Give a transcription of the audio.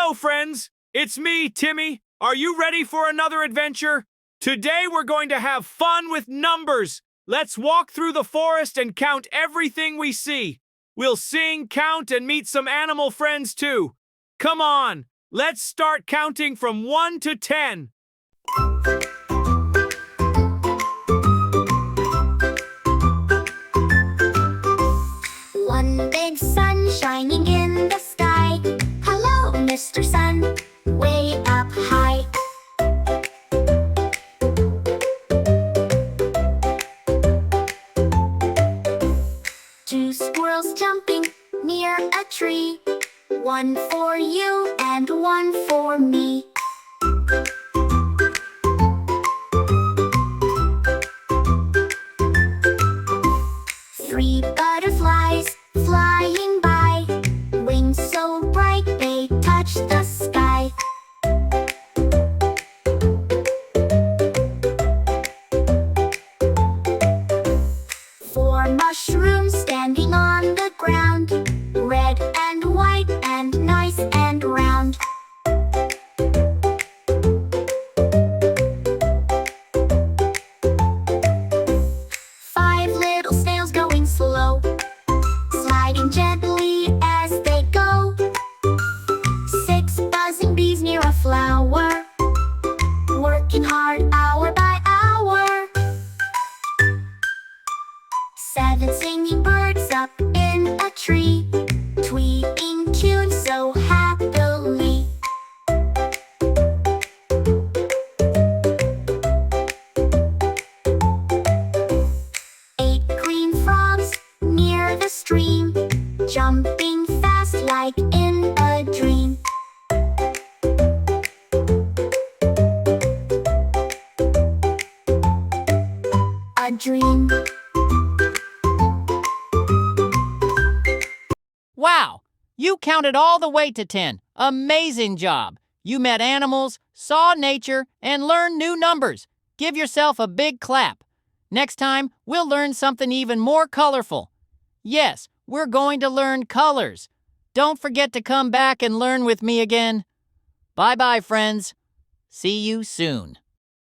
Hello, friends. It's me, Timmy. Are you ready for another adventure? Today we're going to have fun with numbers. Let's walk through the forest and count everything we see. We'll sing, count, and meet some animal friends too. Come on, let's start counting from 1 to 10. One big sun shining in the sky. Hello, Mr. Sun, way up high. Two squirrels jumping near a tree. One for you and one for me. Three butterflies flying by, wings so bright they touch the sky. Four mushrooms standing on the ground, red and white and nice and round. Five little snails going slow, sliding gently as they go. Six buzzing bees near a flower, working hard hour by hour. Seven singing birds up in a tree, tweeting tunes so happily. Eight green frogs near the stream, jumping fast like in a dream. A dream. Wow! You counted all the way to 10. Amazing job! You met animals, saw nature, and learned new numbers. Give yourself a big clap. Next time, we'll learn something even more colorful. Yes, we're going to learn colors. Don't forget to come back and learn with me again. Bye-bye, friends. See you soon.